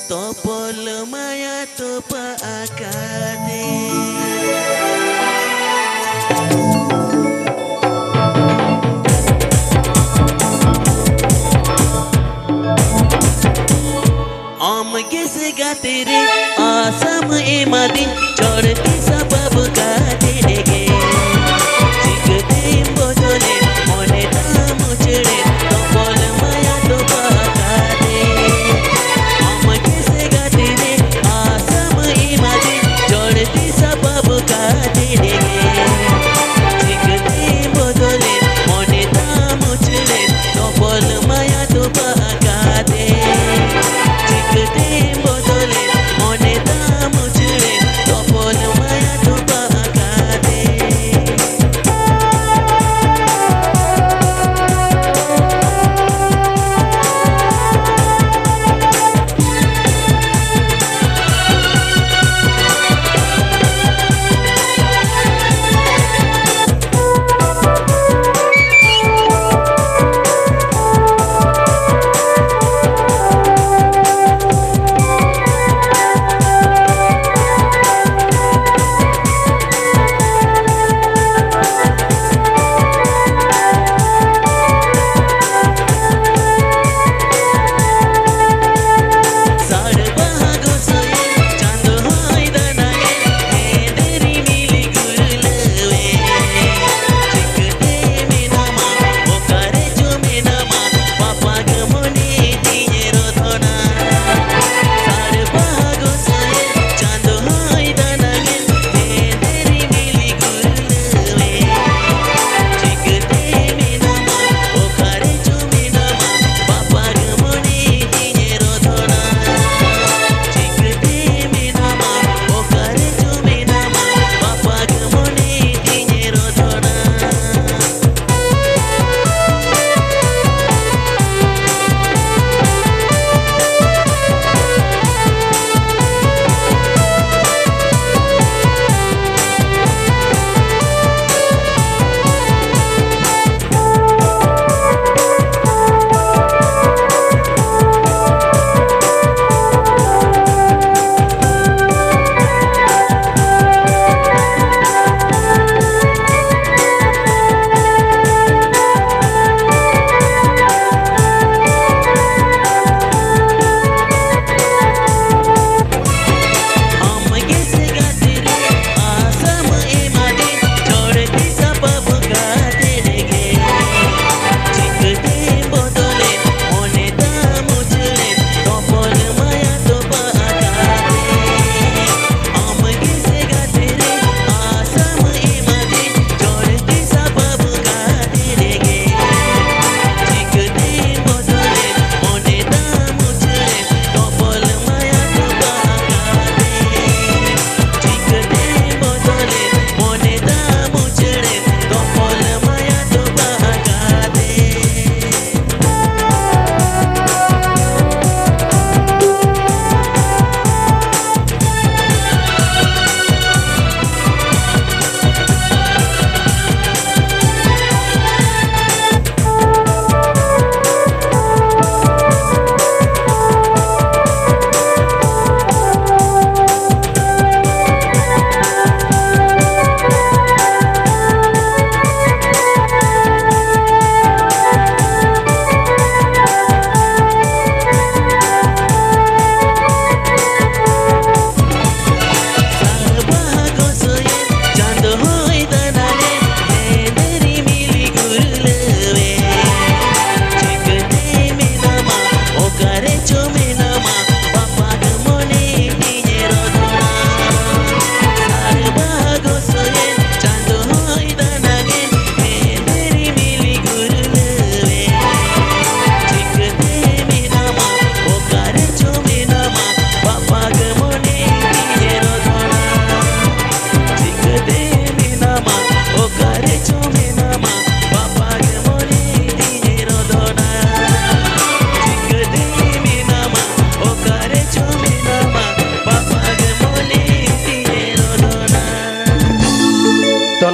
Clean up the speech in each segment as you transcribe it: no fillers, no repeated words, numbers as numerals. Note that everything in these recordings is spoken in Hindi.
Topol maya topa akade Om gese gaate re asam e madin chorti sabab gaate ge Chikte bodole mone tam chede topol maya topa akade Om gese gaate re asam e madin chorti sabab gaate ge Chikte bodole mone tam chede topol maya topa akade Chikte bodole mone tam chede topol maya topa akade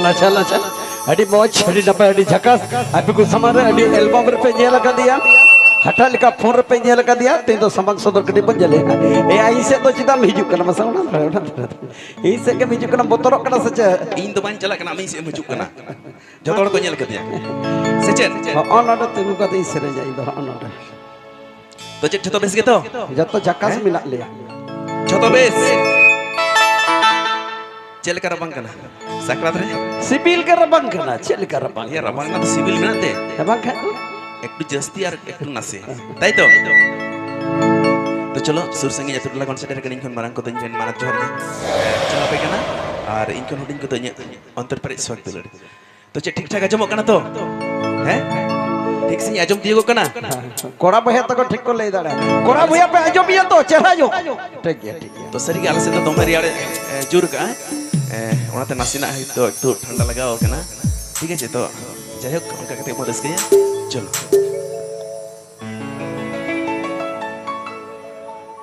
lacha lacha adi moj adi dapat adi jakas api ku samara adi album re pe nyela kan dia हटा लेका फोन रे पे नेल का दिया ते तो समंग सदर कटी बन जले ए आई से तो चिता हिजु कना मसा उना ई से के हिजु कना बोतरो कना सचे इन तो बान चला कना मी से हिजु कना जतो हड़ को नेल कदिया सेचेन ऑन ऑर्डर तेनु का ते सेरे जाई दो ऑन ऑर्डर तो चेट जतो बेस के तो जतो जक्कास मिला लिया जतो बेस चल कर रबंग कना साकरात रे सिविल के रबंग कना चल कर रबंग ये रबंग ना तो सिविल बनाते रबंग है একটু জাস্তি আর একটু নাসে তাই তো তো চলো সুর সঙ্গে যতটুকু কনসিডার করি ইনখন মারাং কত ইনখন মারা জোর চলো পাই কানা আর ইনখন হুডিং কত অন্তর পরে স্বাগত তুলে তো যে ঠিকঠাক আজমক কানা তো হ্যাঁ ঠিক সে আজম দিও কানা कोड़ा भैया तक ठीक को ले दाड़ा कोड़ा भैया पे आजो बिया तो चढ़ा जो ठीक है तो सरी के आलसे तो तुम्हारी यार जुर का ওনাতে নাসিনা হয়তো একটু ঠান্ডা লাগাও কানা ঠিক আছে তো যাই হোক উনকা কতে মদস গয়া চলো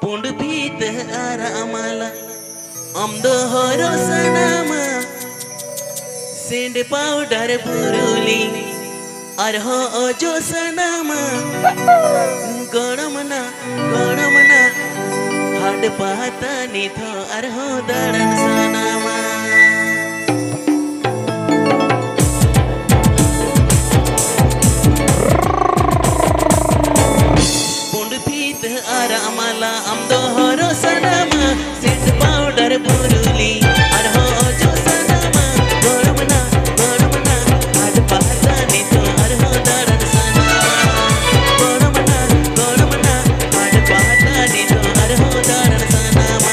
पुंड पीत आरामाला अमदो हरो सनामा सेंड पाउडर पुरुली अरहो ओजो सनामा गणमना हाड पाता निथो अरहो दड़न सनामा आरामाला अमदो हरो सनामा सेंट पाउडर पुरुली अरहो जो सनामा गणमना हाड पाता निथो अरहो दड़न सनामा गणमना हाड पाता निथो अरहो दड़न सनामा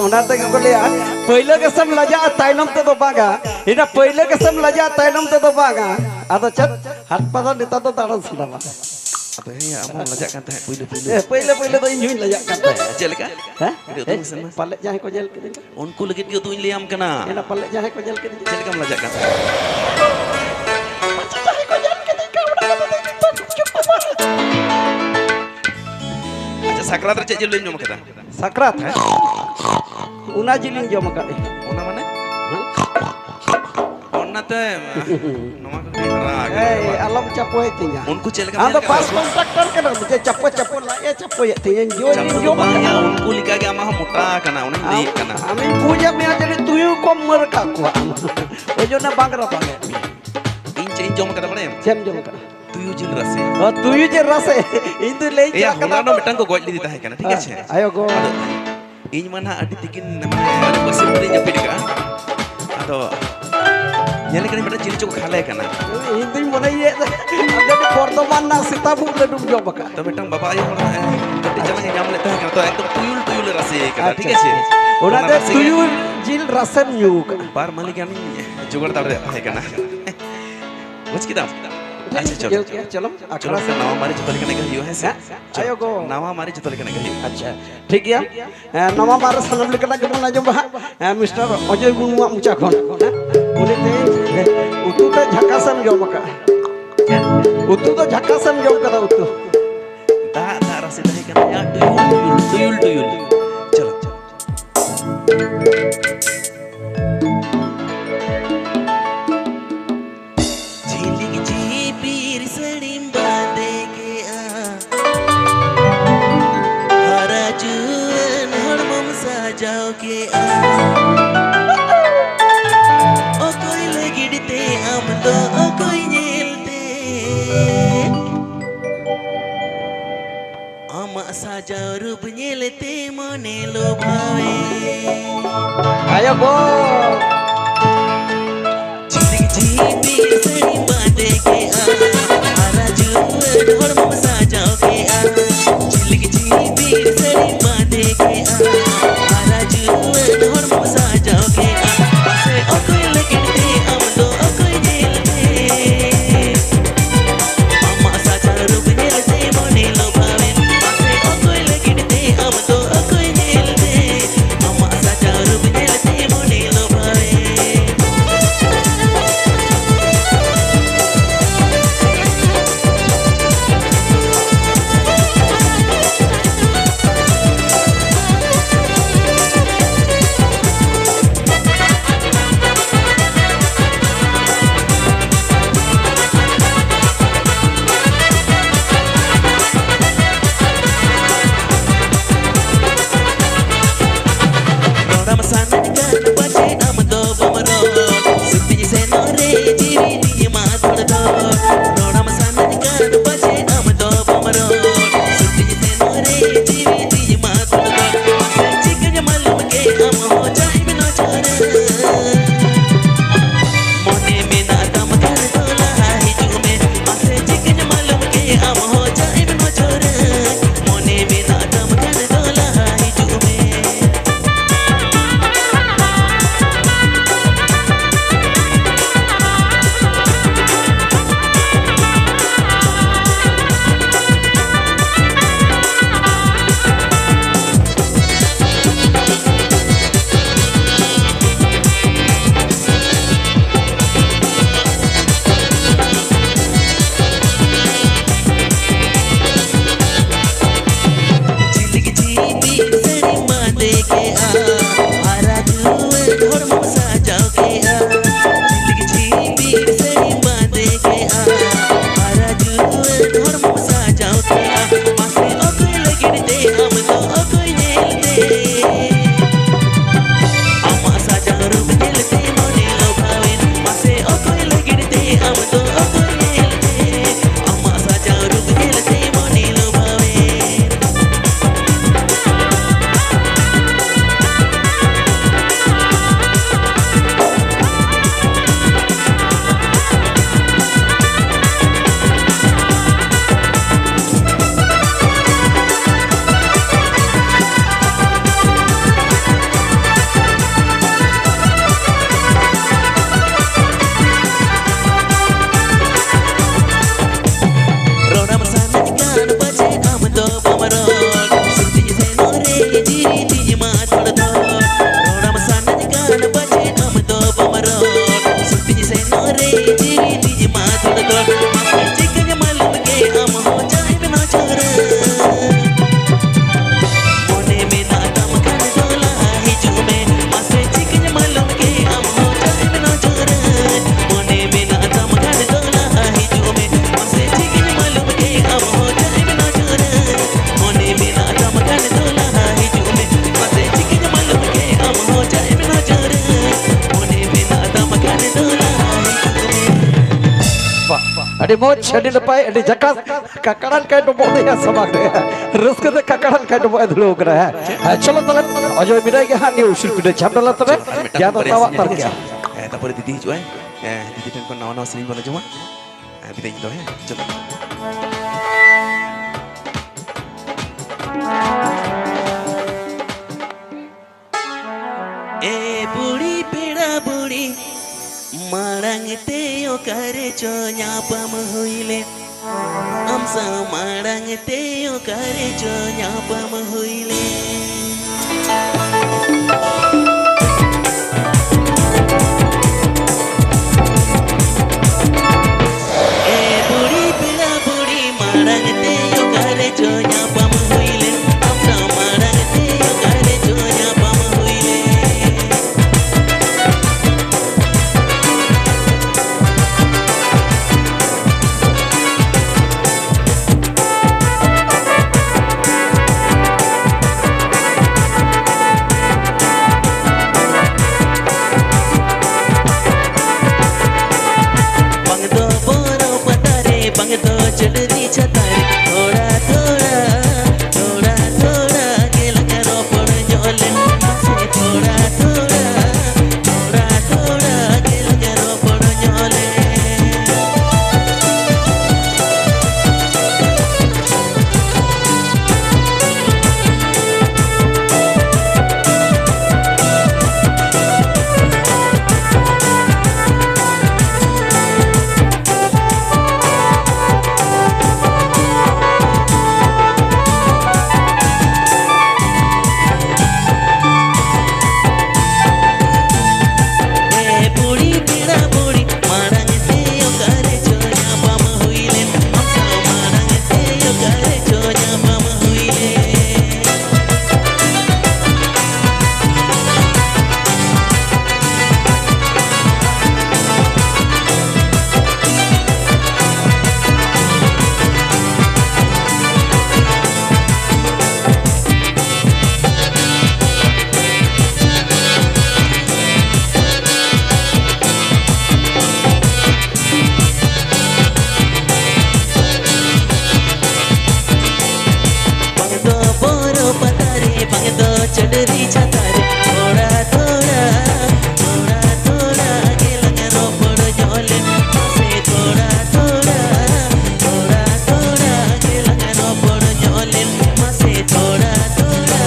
उनाते को लिया पहले के सम लजा ताइनम ते तो बागा इना पहले के सम लजा ताइनम ते तो बागा आदो चत हाथ पदा निता तो ताड़न सदामा अब हे हम लजा कांता है पहले तो इंजुइन लजा कांता है चलका हैं हैं पल्ले जाहे को जेल के दे उनको लगे दियो तो इन लियाम कना एना पल्ले जाहे को जेल के दे चलका हम लजा कांता जाहे को जेल के दे का अच्छा सकरात रे चेज लइन जम कदा सकरात है उना जिलिन जम का ओना माने ओनाते नवा के राग ए अलम चपोय तिया उनको चलका हम तो पास कॉन्ट्रैक्टर के मुझे चप्पो ला ए चप्पो ये तिया जो बाया उनको लिखा के आमा मोटा कना उन दी कना हमें पूजा में आजरी तुयु को मर का को ओ जो ना बांगरा बांगे इन चेंज जम कदा बड़े चेम जम का तू तुयु जिल रसे तुयु जे रसे इन तो ले या होलानो मिटang को गोज लिदी ताहे kana ठीक আছে ayo go ᱤᱧ ᱢᱟ ᱱᱟᱦᱟᱜ ᱟᱹᱰᱤ ᱛᱤᱠᱤᱱ ᱢᱟᱱᱮ ᱵᱟᱹᱥᱤᱢ ᱨᱮ ᱡᱟᱹᱯᱤᱫ ᱠᱟᱜᱼᱟ ᱟᱫᱚ ᱧᱮᱞ ᱠᱟᱹᱱᱟᱹᱧ ᱢᱤᱫᱴᱟᱝ ᱪᱤᱞᱤ ᱪᱚᱠᱚ ᱠᱷᱟᱞᱮ ᱠᱟᱱᱟ इन तो मने ये अगर बर्तमान ना सीतापुर ले डूब जाओ बका ᱛᱚ ᱢᱤᱫᱴᱟᱝ ᱵᱟᱵᱟ ᱟᱭᱳ ᱦᱚᱲ ᱠᱟᱹᱴᱤᱡ ᱪᱟᱞᱟᱝ ᱧᱟᱢ ᱞᱮᱫ ᱛᱟᱦᱮᱸ ᱠᱟᱱᱟ ᱛᱚ ᱮᱠᱫᱚᱢ ᱛᱩᱭᱩᱞ ᱛᱩᱭᱩᱞ ᱨᱟᱥᱮ ᱠᱟᱫᱟ ᱴᱷᱤक আছে ओना दे तुयु जिल रसम यूक बार मालिक यानी जुगाड़ दाड़े है kana बुझ किदाम अच्छा चलो चलो चलो से नवा मारी जतल कने गयो है से आयो गो नवा मारी जतल कने गयो अच्छा ठीक गया नवा मारे सनम लेकना के बना जब मिस्टर अजय मुनुआ मुचा खन बोले ते उतु तो झकासम जो बका उतु तो झकासम जो कदा उतु दा दा रसे तहे kana या tuyul tuyul tuyul चलो झिलिक झिपीर सड़ीम बांधे के हरा जुअन हड़मम साजाओ के ओ कोई लगिड़ते हम तो ओ कोई झेलते हम साजाओ रूप झेलते मने लोभावे आयो गो झिलिक झिपीर सड़ीम बांधे के हरा जुअन हड़मम साजाओ के झिलिक झिपीर सड़ीम बांधे के हरा जुअन हड़मम साजाओ के पासे ओ कोई लगिड़ते हम तो ओ कोई झेलते अम्मा साजा रूप झेलते मने लोभावे पासे ओ कोई लगिड़ते हम तो ओ कोई झेलते अम्मा साजा रूप झेलते मने लोभावे Orang masanan kan baca nama do bomro Suti senore jiwi ni matur do Orang masanan kan baca nama do bomro Suti senore jiwi ni matur do Jika malum ke am ho jai bina chara Mone mein atam kar dola hiju mein Ase jika malum ke am ho jai bina chara Mone mein atam kar dola hiju mein Jhilik झिपीर सड़ी बांधे के हरा जुअन हड़मम साजाओ के झिलिक झिपीर सड़ी बांधे के हरा जुअन हड़मम साजाओ के पासे ओ कोई लगिड़ते हम तो ओ कोई झेलते अम्मा साजा रूप झेलते मने लोभावे पासे ओ कोई लगिड़ते हम तो ओ कोई झेलते अम्मा साजा रूप झेलते मने लोभावे अरे मोज छड़ी नपाय अरे जकास ककड़न काय डबो दे सबाक रे रस्के दे ककड़न काय डबो धुलो करे है चलो तले अजय बिराय के हानि उसिल पिडे छापडला तबे या तो तावा तर क्या तारपरे दीदी हिजुआ दीदी ठेन को नवा सेरिंग बोला जमा बिदाय दो है चलो ए बुढ़ी पेड़ा बुढ़ी मारंग ते ओकरे चो न्यापम हुइले हमसा मारंग ते ओकरे चो न्यापम हुइले ए बुढ़ी पेड़ा बुढ़ी मारंग ते ओकरे चो न्यापम हुइले हमसा मारंग ते ओकरे चो न्यापम हुइले चढ़नी छतारे थोड़ा थोड़ा थोड़ा थोड़ा के लगा रोपड़ जोले से थोड़ा थोड़ा थोड़ा थोड़ा के लगा रोपड़ जोले चढ़नी छतारे थोड़ा थोड़ा थोड़ा थोड़ा के लगा रोपड़ जोले से थोड़ा थोड़ा थोड़ा थोड़ा के लगा रोपड़ जोले से थोड़ा थोड़ा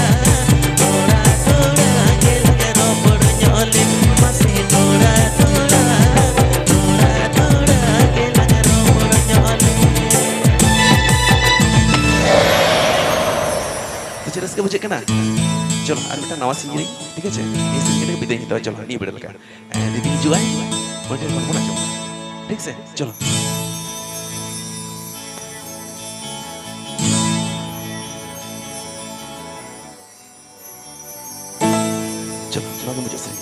थोड़ा थोड़ा के लगा रोपड़ जोले से थोड़ा थोड़ा थोड़ा थोड़ा के लगा रोपड़ जोले तो चरस के मुझे कहना चलो আর একটা নওয়া সিঙ্গিং ঠিক আছে এই সিঙ্গিংটা বিদায় নিতে হয় চলো নিয়ে বেরো লাগা দিদি জুয়াই ওইটা কোন কোন আছে ঠিক আছে চলো चलो चलो आगे मुझे सही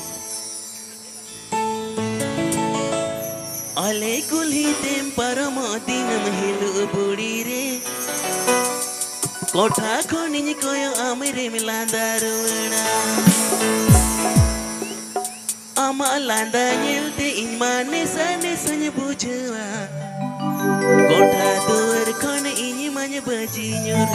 अले कुली तेम परम दिनम हिलु बुड़ी रे कोठा खोनिज कोयो आमरे मिलांदा रुना आमा लांदा नyelte इन माने सने सने बुझवा कोठा दुर खोन इन माने बजी nyur